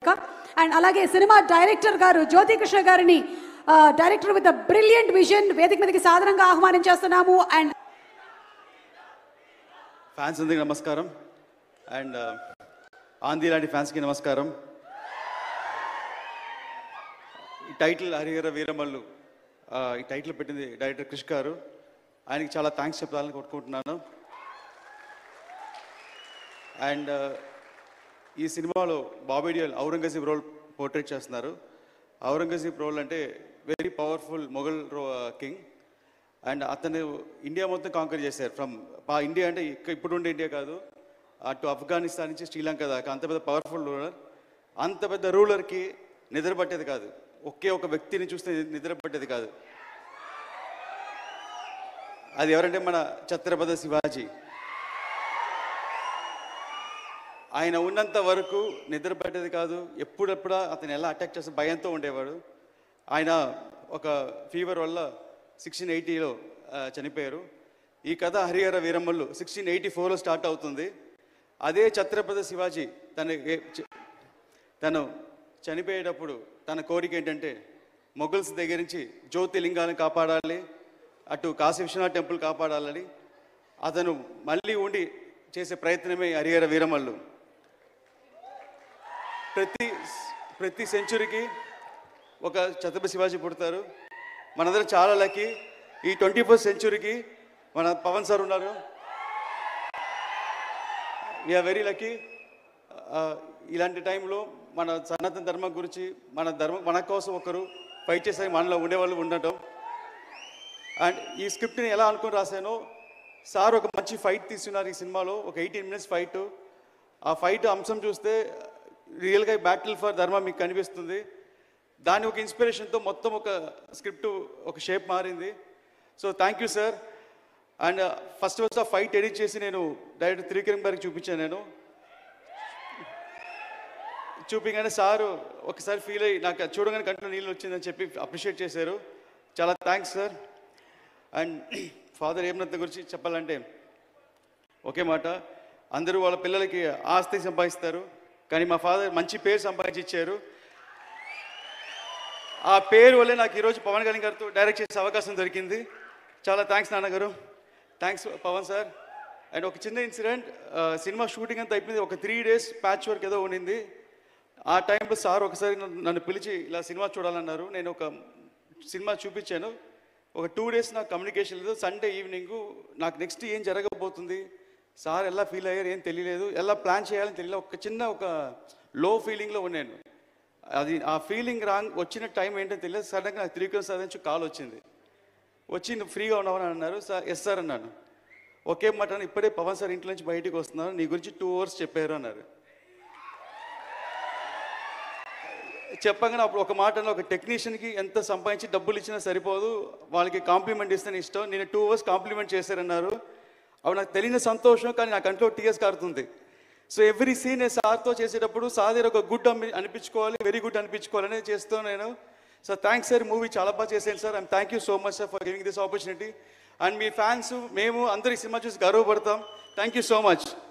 కోరిక. అండ్ అలాగే cinema director గారు జ్యోతి కృష్ణ గారిని డైరెక్టర్ విత్ బ్రిలియంట్ విజన్ వేదిక మీదకి సాధారణంగా ఆహ్వానించేస్తున్నాము. అండ్ ఫ్యాన్స్ అందరికీ నమస్కారం. అండ్ ఆంధీ లాంటి ఫ్యాన్స్కి నమస్కారం. ఈ టైటిల్ హరిహర వీరమల్లు ఈ టైటిల్ పెట్టింది డైరెక్టర్ క్రిష్ గారు. ఆయనకి చాలా థ్యాంక్స్ చెప్పాలని కొట్టుకుంటున్నాను. అండ్ ఈ సినిమాలో బాబీ డియోల్ ఔరంగజేబ్ రోల్ పోర్ట్రేట్ చేస్తున్నారు. ఔరంగజేబ్ రోల్ అంటే very powerful Mughal king. And అతను ఇండియా మొత్తం కాంకర్ చేశారు. ఫ్రమ్ ఇండియా అంటే ఇప్పుడు ఉండే ఇండియా కాదు, అటు ఆఫ్ఘనిస్తాన్ నుంచి శ్రీలంక దాకా అంత పెద్ద పవర్ఫుల్ రూలర్. అంత పెద్ద రూలర్కి నిద్ర పట్టేది కాదు, ఒకే ఒక వ్యక్తిని చూస్తే నిద్ర పట్టేది కాదు. అది ఎవరంటే మన ఛత్రపతి శివాజీ. ఆయన ఉన్నంత వరకు నిద్ర పట్టేది కాదు. ఎప్పుడెప్పుడా అతను ఎలా అటాక్ చేస్తే భయంతో ఉండేవాడు. ఆయన ఒక ఫీవర్ వల్ల 1680లో చనిపోయారు. ఈ కథ హరిహర వీరమల్లు 1684లో స్టార్ట్ అవుతుంది. అదే ఛత్రపతి శివాజీ తను చనిపోయేటప్పుడు తన కోరిక ఏంటంటే మొఘల్స్ దగ్గర నుంచి జ్యోతిలింగాన్ని కాపాడాలి, అటు కాశీ విశ్వనాథ్ టెంపుల్ కాపాడాలని అతను మళ్ళీ ఉండి చేసే ప్రయత్నమే హరిహర వీరమల్లు. ప్రతి సెంచురీకి ఒక ఛత్రపతి శివాజీ పుడతారు. మనందరం చాలా లక్కీ. ఈ 21st సెంచురీకి మన పవన్ సార్ ఉన్నారు. We are very lucky. ఇలాంటి టైంలో మన సనాతన ధర్మం గురించి మన కోసం ఒకరు ఫైట్ చేసే మనలో ఉండేవాళ్ళు ఉండటం. అండ్ ఈ స్క్రిప్ట్ని ఎలా అనుకుని రాశానో, సార్ ఒక మంచి ఫైట్ తీసుకున్నారు ఈ సినిమాలో. ఒక 18 minutes ఫైట్. ఆ ఫైట్ అంశం చూస్తే రియల్గా బ్యాటిల్ ఫర్ ధర్మ మీకు కనిపిస్తుంది. దాని ఒక ఇన్స్పిరేషన్తో మొత్తం ఒక స్క్రిప్ట్ ఒక షేప్ మారింది. So thank you sir. And first ఆ ఫైట్ ఎడిట్ చేసి నేను డైరెక్టర్ త్రివిక్రమ్ గారికి చూపించాను. నేను చూపించగానే సారు ఒకసారి ఫీల్ అయ్యి నాకు చూడగానే కంట్లో నీళ్ళు వచ్చిందని చెప్పి అప్రిషియేట్ చేశారు. చాలా థ్యాంక్స్ సార్. అండ్ ఫాదర్ హేమరత్న గురించి చెప్పాలంటే ఒకే మాట, అందరూ వాళ్ళ పిల్లలకి ఆస్తి సంపాదిస్తారు, కానీ మా ఫాదర్ మంచి పేరు సంపాదించి ఇచ్చారు. ఆ పేరు వల్లే నాకు ఈరోజు పవన్ కళ్యాణ్ గారితో డైరెక్ట్ చేసే అవకాశం దొరికింది. చాలా థ్యాంక్స్ నాన్నగారు. Thanks Pawan sir. అండ్ ఒక చిన్న ఇన్సిడెంట్, సినిమా షూటింగ్ అంతా అయిపోయింది. ఒక 3 days ప్యాచ్ వర్క్ ఏదో ఉండింది. ఆ టైంలో సార్ ఒకసారి నన్ను పిలిచి ఇలా సినిమా చూడాలన్నారు. నేను ఒక సినిమా చూపించాను. ఒక 2 days నాకు కమ్యూనికేషన్ లేదు. సండే ఈవినింగ్ నాకు నెక్స్ట్ ఏం జరగబోతుంది, సార్ ఎలా ఫీల్ అయ్యారు ఏం తెలియలేదు, ఎలా ప్లాన్ చేయాలని తెలియలేదు. ఒక చిన్న లో ఫీలింగ్లో ఉన్నాను. అది ఆ ఫీలింగ్ వచ్చిన టైం ఏంటో తెలియదు. సడన్గా నాకు త్రివిక్రమ్ సార్ నుంచి కాల్ వచ్చింది. వచ్చి నువ్వు ఫ్రీగా ఉన్నావని అన్నారు. సార్ ఎస్ సార్ అన్నాను. ఒకే మాట, ఇప్పుడే పవన్ సార్ ఇంట్లో నుంచి బయటికి వస్తున్నారు, నీ గురించి 2 hours చెప్పారు అన్నారు. చెప్పగానే అప్పుడు ఒక మాట, ఒక టెక్నీషియన్కి ఎంత సంపాదించి డబ్బులు ఇచ్చినా సరిపోదు, వాళ్ళకి కాంప్లిమెంట్ ఇస్తేనే ఇష్టం. నేను 2 hours కాంప్లిమెంట్ చేశారన్నారు. అవి నాకు తెలియని సంతోషం, కానీ నా కంట్లో టీఎస్ కారుతుంది. సో ఎవ్రీ సీన్ నేను సార్తో చేసేటప్పుడు సార్ దగ్గర ఒక గుడ్ అనిపించుకోవాలి, వెరీ గుడ్ అనిపించుకోవాలని చేస్తాను నేను. సో థ్యాంక్స్ సార్, మూవీ చాలా బాగా చేశాను సార్. And thank you so much sir for giving this opportunity. And మీ ఫ్యాన్స్ మేము అందరి సినిమా చూసి గర్వపడతాం. Thank you so much.